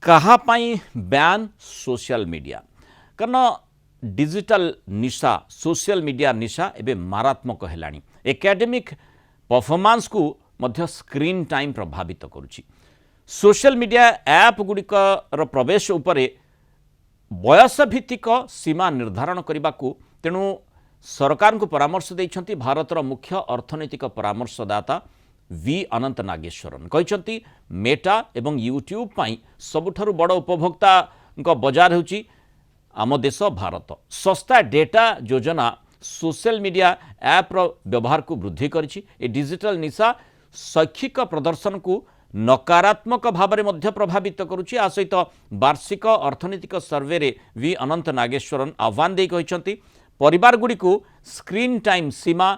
କାହାପାଇଁ ban social media କାରଣ digital निशा social media निशा एबे मारात्मक हेलानी एकेडमिक परफॉर्मेंस को मध्य स्क्रीन टाइम प्रभावित करुछि। सोशल मीडिया ऐप गुड़िकर प्रवेश उपरे बयस भित्तिक सीमा निर्धारण करने को तेणु सरकार को परामर्श देइछंती भारतर मुख्य अर्थनैतिक परामर्शदाता वी अनंत नागेश्वरन कहते मेटा एवं यूट्यूब पाई सबुठारु बड़ उपभोक्ता बजार होची आम देश भारत। सस्ता डेटा योजना सोशल मीडिया ऐप व्यवहार को वृद्धि करिछि। ए डिजिटल निशा शैक्षिक प्रदर्शन को नकारात्मक भाव में प्रभावित करुछि। आ सहित वार्षिक अर्थनैतिक सर्वे रे वी अनंत नागेश्वरन आह्वान दे कहते परिवार गुड़ी को स्क्रीन टाइम सीमा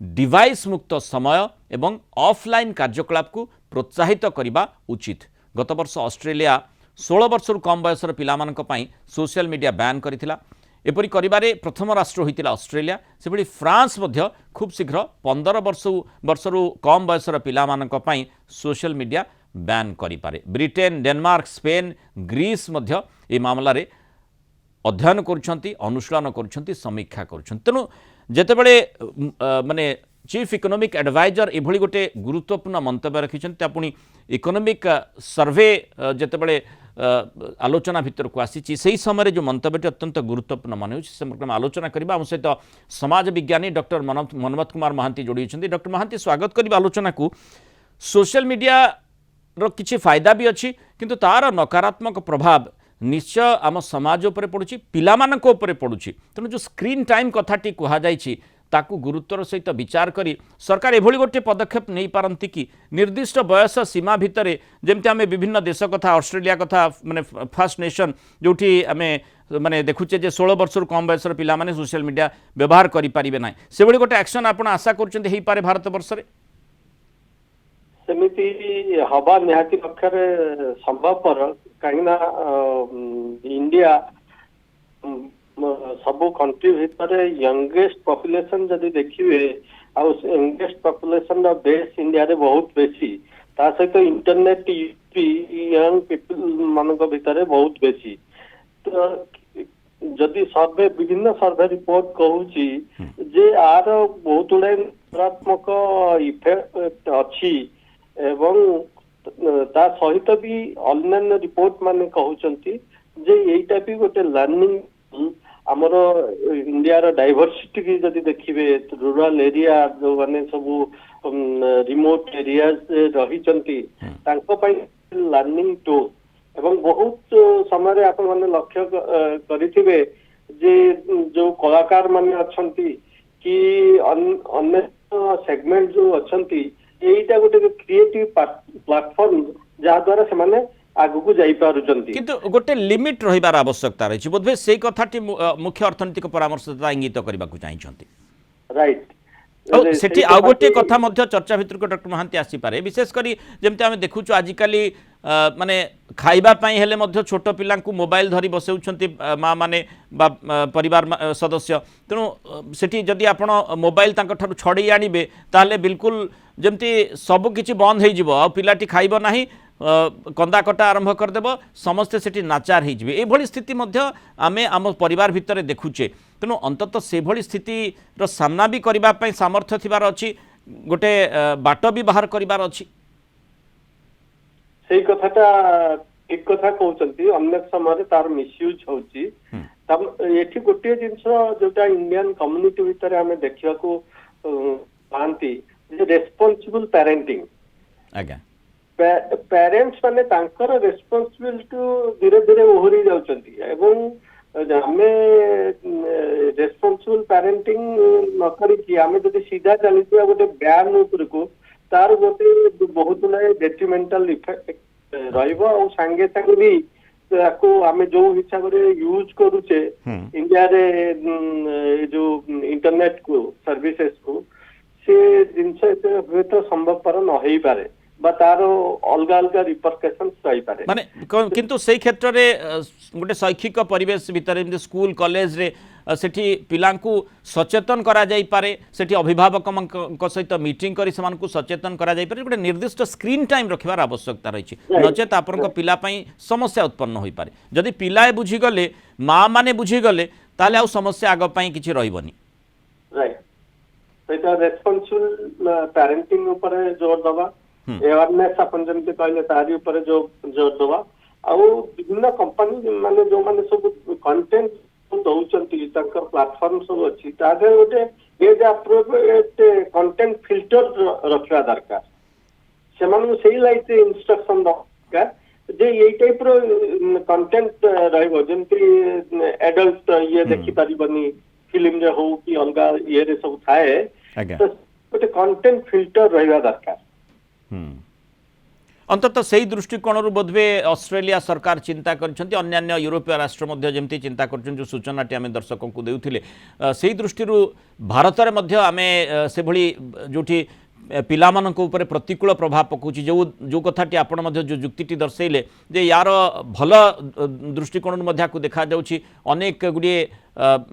डिवाइस मुक्त समय एवं ऑफलाइन कार्यकलाप को प्रोत्साहित करने उचित। गत वर्ष ऑस्ट्रेलिया 16 वर्षर कम बयसर पिलामानक पई सोशल मीडिया बैन करिथिला। एपरि करिबारे प्रथम राष्ट्र होइतिला ऑस्ट्रेलिया। सेबडी फ्रांस मध्य खूब शीघ्र 15 वर्षर कम बयसर पिलामानक पई सोशल मीडिया बैन करि पारे। ब्रिटेन, डेनमार्क, स्पेन, ग्रीस मध्य ए मामला रे अध्ययन करुछंती, अनुशीलन करुछंती, समीक्षा करुछंती। तेणु जेतेबेले माने चीफ इकोनॉमिक एडवाइजर एभली गोटे गुरुत्वपूर्ण मंतव्य रखिछंती। आपुनी इकोनॉमिक सर्वे जेतेबेले आलोचना भितर को आसी से समय जो मंतव्य अत्यंत गुरुत्वपूर्ण मन हो आलोचना करबा। हम सहित समाज विज्ञानी डॉक्टर मनोमत कुमार महांती जोड़ी होइछंती। डॉक्टर महांती स्वागत करबा आलोचना को। सोशल मीडिया रो किछि फायदा भी अछि किंतु तार नकारात्मक प्रभाव निश्चय आम समाज उपरे पड़ुछि, पिलामानक उपरे पड़ुछि। तेणु जो स्क्रीन टाइम कथाटी कहा जाइछि ताकू गुरुत्वर सहित विचार करी सरकार एभली गोटे पदक्षेप नहीं पारंती कि निर्दिष्ट बयस सीमा भितर जमती आम विभिन्न देश कथा ऑस्ट्रेलिया कथा माने फर्स्ट नेशन जोठी आम माने देखुचे जे 16 वर्ष कम बयसर पिला माने सोशल मीडिया व्यवहार करि परिबे नै से भली गोटे एक्शन आपण आशा करछन्ते हेई पारे भारत वर्ष रे सेमिति हवा निहाती पक्षरे संभव पर काहिना इंडिया सबु कंट्री भितर यंगेस्ट पॉपुलेशन जदि देखिए यंगेस्ट पॉपुलेशन बेस इंडिया रे बहुत बेसी ता सहित इंटरनेट यंग पीपल मानक भितर बहुत बेसी। तो जदि सर्वे विभिन्न सर्वे रिपोर्ट कहूची जे आर बहुत गुड़े नकारात्मक इफेक्ट अच्छी एवं ता सहित भी अन्य रिपोर्ट माने कहउचंती जे एटा भी गोटे लर्निंग आमर इंडिया रो डाइवर्सिटी की जदि देखिए रूरल एरिया जो माने सब रिमोट एरिया रही लर्निंग टूल एवं बहुत समय आप माने लक्ष्य करिथिबे जे जो कलाकार माने अछंती कि अन्य सेगमेंट जो अछंती एटा गोटे क्रिएटिव प्लेटफॉर्म जहा द्वारा से माने आगु को जाई पारुचंती किंतु गोटे लिमिट रहिबार आवश्यकता रही बोधवे सेई कथाटी मुख्य अर्थनैतिक परामर्शदाता इंगित करबा को चाहिछंती। राइट सेठी आ गोटे कथा मध्य चर्चा भितर को डॉक्टर महांती आसी पारे विशेष करी जेमते आमे देखुछु आजिकाली माने खाइबा पई हेले मध्य छोट पिला को मोबाइल धरी बसेउछंती माँ माने बा परिवार सदस्य। तेणु सेठी जदि आपण मोबाइल तांक ठारु छड़े आनिबे ताले बिल्कुल जेमती सब किछि बंद हे जिवो आ पिलाटी खाइबो नाही कंदा कटा आरंभ करदेव समस्ते सेठी नाचार हो ये स्थिति मध्य आमे आम परिवार भितर देखुचे। तेणु अंततः से भली स्थिति रो सामना भी करने सामर्थ्य थिबार अछि गोटे बाट भी बाहर करिबार अछि। सेही कथाटा एक कथा कहउचंती अन्य समय तार मिसयूज होउची तब एठी गोटे जिंस जोटा इंडियन कम्युनिटी भितर आमे देखिया को पांती जे रेस्पोंसिबल पेरेंटिंग आज्ञा पेरेंट्स माने तांकर रेस्पोंसिबिलिटी धीरे धीरे ओहरी जाउचंती एवं आमे रेस्पोंसिबल पेरेंटिंग न करी आमे जदि सीधा चलीथिया गोटे ब्यान ऊपर को तार गोटे बहुत गुड़ाए डेट्रिमेंटल इफेक्ट रहिबो और संगे संगे भी ताको आमे जो हिसाब रे यूज करूचे इंडिया रे जो इंटरनेट को सर्विसेज को से जिनसे हुए तो संभव पर न होई पारे। বা তার অলগা অলগা রিপরকেশন রইপারে মানে কিন্তু সেই ক্ষেত্রে গোটে শৈক্ষিক পরিবেশ ভিতরে যেমন স্কুল কলেজে সেটি পিলাঙ্কু সচেতন করা যাইপারে সেটি অভিভাবকଙ୍କ সহিত মিটিং করে সেমানকু সচেতন করা যাইপারে গোটে নির্দিষ্ট স্ক্রিন টাইম রখিবার আবশ্যকতা রয়েছে নচেত আপনার পিলা পাই সমস্যা উৎপন্ন হইপারে যদি পিলাଏ বুঝিগলে মা মানে বুঝিগলে তাহলে আউ সমস্যা আগ পাই কিছু রহিবনি রাইট সেটা রেসপন্সিবল প্যারেন্টিং উপরে জোর দেবা এওয়ারনেস আপন যেমতি কইলে তারি উপরে জোর দেবা ଆଉ ବିଭିନ୍ନ କମ୍ପାନୀ ମାନେ ଯୋଉମାନେ ସବୁ କଣ୍ଟେଣ୍ଟ ଦଉଛନ୍ତି ତାଙ୍କର ପ୍ଲାଟଫର୍ମ ସବୁ ଅଛି ତା ଦେହରେ ଗୋଟେ ଏଜ୍ ଆପ୍ରୋପ୍ରିଏଟ୍ କଣ୍ଟେଣ୍ଟ ଫିଲ୍ଟର ରଖିବା ଦରକାର ସେମାନଙ୍କୁ ସେଇ ଲାଇଟ୍ ଇନଷ୍ଟ୍ରକ୍ସନ ଦରକାର ଯେ ଏଇ ଟାଇପର କଣ୍ଟେଣ୍ଟ ରହିବ ଯେମିତି ଆଡଲ୍ଟ ଇଏ ଦେଖିପାରିବନି ଫିଲ୍ମରେ ହଉ କି ଅଲଗା ଇଏରେ ସବୁ ଥାଏ ତ ଗୋଟେ କଣ୍ଟେଣ୍ଟ ଫିଲ୍ଟର ରହିବା ଦରକାର अंततः से दृष्टिकोण बोधवे ऑस्ट्रेलिया सरकार चिंता कर यूरोपीय राष्ट्र जमी चिंता कर सूचनाटी आम दर्शकों को देउथिले से दृष्टि भारत में आम से जो पिलामानक ऊपर प्रतिकूल प्रभाव पकाउछि जो कथाटी आपण जो जुक्ति दर्शैले जे यार भल दृष्टिकोण को देखा जाउछि अनेक गुड़िए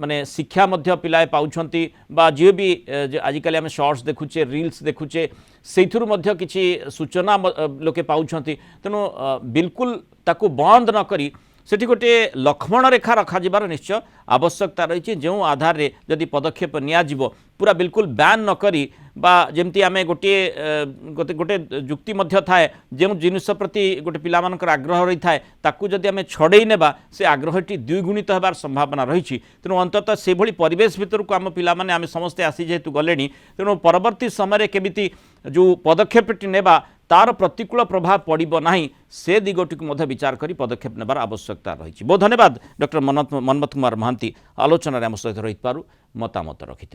माने शिक्षा पिलाए पाउछंती बा जे भी आजिकल आम शॉर्ट्स देखुचे रील्स देखुचे सेइथुरु मध्य किछि सूचना लोके पाउछंती तेणु बिल्कुल ताकू बंद न करी सेठी गोटे लक्ष्मण रेखा रखा जिबार निश्चय आवश्यकता रही जो आधार रे जदि पदक्षेप नियाजिवो पूरा बिल्कुल बैन न करी बा जेमती आमे गोटे गोटे जुक्ति मध्य थाए जो जिनिस प्रति गोटे पिलामानकर आग्रह रही थाए ताकू जदि आमे छड़ेई नेबा से आग्रहटी द्विगुणित होबार संभावना रही तेणु अंततः से भली परिवेश भितर को आम पिलामाने आमे समस्ते आसी जेहेतु गलेनी तेणु परवर्ती समय केमिति जो पदक्षेपटी नेबा तार प्रतिकूल प्रभाव पड़ब नहीं से दिगटी को विचार करी पदक्षेप नेबार आवश्यकता रही। बहुत धन्यवाद डॉक्टर मनमथ कुमार महांती आलोचना आम सहित रही मतामत रखि।